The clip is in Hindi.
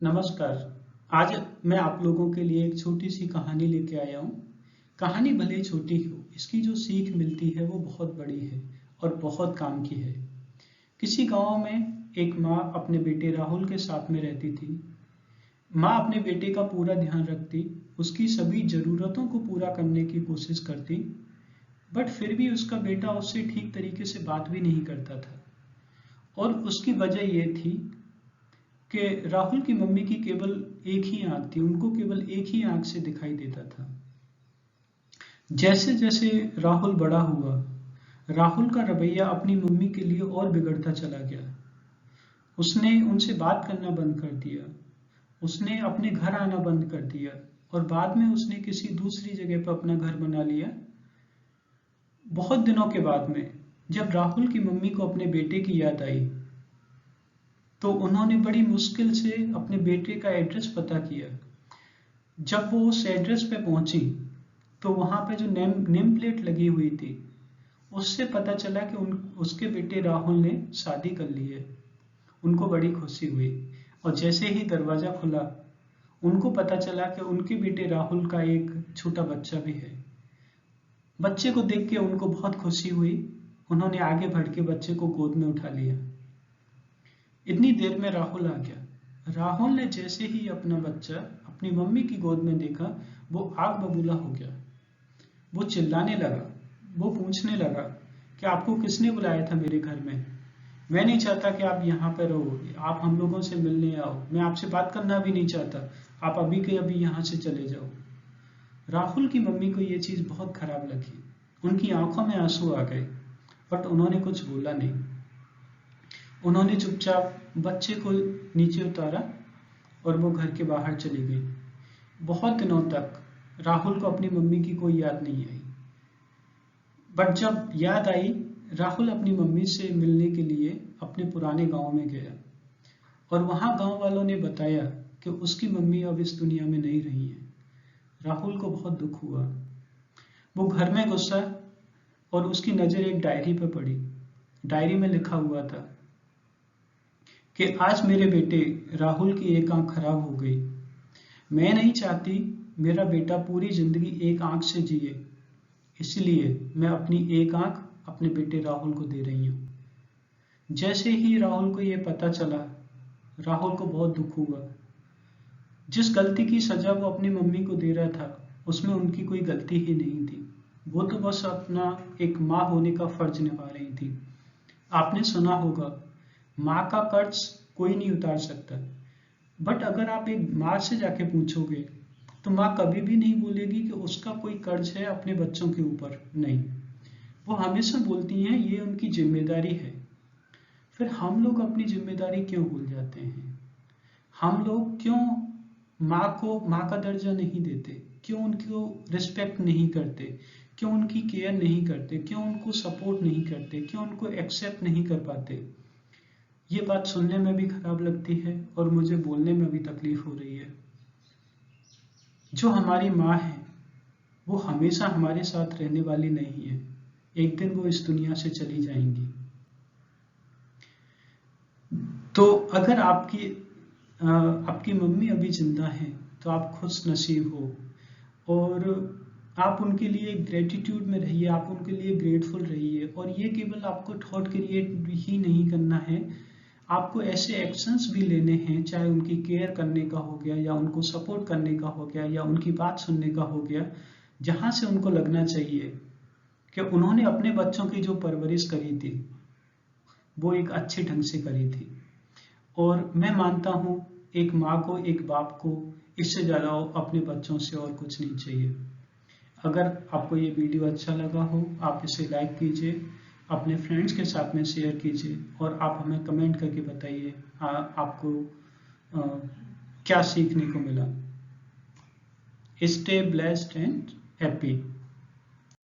नमस्कार। आज मैं आप लोगों के लिए एक छोटी सी कहानी लेके आया हूँ। कहानी भले ही छोटी हो, इसकी जो सीख मिलती है वो बहुत बड़ी है और बहुत काम की है। किसी गांव में एक माँ अपने बेटे राहुल के साथ में रहती थी। माँ अपने बेटे का पूरा ध्यान रखती, उसकी सभी जरूरतों को पूरा करने की कोशिश करती, बट फिर भी उसका बेटा उससे ठीक तरीके से बात भी नहीं करता था। और उसकी वजह ये थी कि राहुल की मम्मी की केवल एक ही आंख थी, उनको केवल एक ही आंख से दिखाई देता था। जैसे जैसे राहुल बड़ा हुआ, राहुल का रवैया अपनी मम्मी के लिए और बिगड़ता चला गया। उसने उनसे बात करना बंद कर दिया, उसने अपने घर आना बंद कर दिया और बाद में उसने किसी दूसरी जगह पर अपना घर बना लिया। बहुत दिनों के बाद में जब राहुल की मम्मी को अपने बेटे की याद आई तो उन्होंने बड़ी मुश्किल से अपने बेटे का एड्रेस पता किया। जब वो उस एड्रेस पे पहुंची तो वहां पे जो नेम प्लेट लगी हुई थी उससे पता चला कि उसके बेटे राहुल ने शादी कर ली है। उनको बड़ी खुशी हुई और जैसे ही दरवाजा खुला उनको पता चला कि उनके बेटे राहुल का एक छोटा बच्चा भी है। बच्चे को देख के उनको बहुत खुशी हुई। उन्होंने आगे बढ़ के बच्चे को गोद में उठा लिया। इतनी देर में राहुल आ गया। राहुल ने जैसे ही अपना बच्चा अपनी मम्मी की गोद में देखा, वो आग बबूला हो गया। वो चिल्लाने लगा, वो पूछने लगा कि आपको किसने बुलाया था मेरे घर में? मैं नहीं चाहता कि आप यहाँ पर रहो, आप हम लोगों से मिलने आओ, मैं आपसे बात करना भी नहीं चाहता, आप अभी के अभी यहाँ से चले जाओ। राहुल की मम्मी को ये चीज बहुत खराब लगी। उनकी आंखों में आंसू आ गए, बट उन्होंने कुछ बोला नहीं। उन्होंने चुपचाप बच्चे को नीचे उतारा और वो घर के बाहर चली गई। बहुत दिनों तक राहुल को अपनी मम्मी की कोई याद नहीं आई, बट जब याद आई, राहुल अपनी मम्मी से मिलने के लिए अपने पुराने गांव में गया और वहां गांव वालों ने बताया कि उसकी मम्मी अब इस दुनिया में नहीं रही है। राहुल को बहुत दुख हुआ। वो घर में घुसा और उसकी नजर एक डायरी पर पड़ी। डायरी में लिखा हुआ था कि आज मेरे बेटे राहुल की एक आंख खराब हो गई। मैं नहीं चाहती मेरा बेटा पूरी जिंदगी एक आंख से जिए, इसलिए मैं अपनी एक आंख अपने बेटे राहुल को दे रही हूँ। जैसे ही राहुल को यह पता चला, राहुल को बहुत दुख हुआ। जिस गलती की सजा वो अपनी मम्मी को दे रहा था उसमें उनकी कोई गलती ही नहीं थी। वो तो बस अपना एक माँ होने का फर्ज निभा रही थी। आपने सुना होगा, माँ का कर्ज कोई नहीं उतार सकता, बट अगर आप एक माँ से जाके पूछोगे तो माँ कभी भी नहीं बोलेगी कि उसका कोई कर्ज है अपने बच्चों के ऊपर। नहीं, वो हमेशा बोलती हैं ये उनकी जिम्मेदारी है। फिर हम लोग अपनी जिम्मेदारी क्यों भूल जाते हैं? हम लोग क्यों माँ को माँ का दर्जा नहीं देते? क्यों उनको रिस्पेक्ट नहीं करते? क्यों उनकी केयर नहीं करते? क्यों उनको सपोर्ट नहीं करते? क्यों उनको एक्सेप्ट नहीं कर पाते? ये बात सुनने में भी खराब लगती है और मुझे बोलने में भी तकलीफ हो रही है। जो हमारी माँ है वो हमेशा हमारे साथ रहने वाली नहीं है। एक दिन वो इस दुनिया से चली जाएंगी। तो अगर आपकी मम्मी अभी जिंदा है तो आप खुश नसीब हो और आप उनके लिए ग्रेटिट्यूड में रहिए, आप उनके लिए ग्रेटफुल रहिए। और ये केवल आपको थॉट क्रिएट ही नहीं करना है, आपको ऐसे एक्शंस भी लेने हैं, चाहे उनकी केयर करने का हो गया या उनको सपोर्ट करने का हो गया या उनकी बात सुनने का हो गया, जहां से उनको लगना चाहिए कि उन्होंने अपने बच्चों की जो परवरिश करी थी वो एक अच्छे ढंग से करी थी। और मैं मानता हूँ एक माँ को, एक बाप को इससे ज़्यादा अपने बच्चों से और कुछ नहीं चाहिए। अगर आपको ये वीडियो अच्छा लगा हो, आप इसे लाइक कीजिए, अपने फ्रेंड्स के साथ में शेयर कीजिए और आप हमें कमेंट करके बताइए आपको क्या सीखने को मिला। Stay blessed and happy.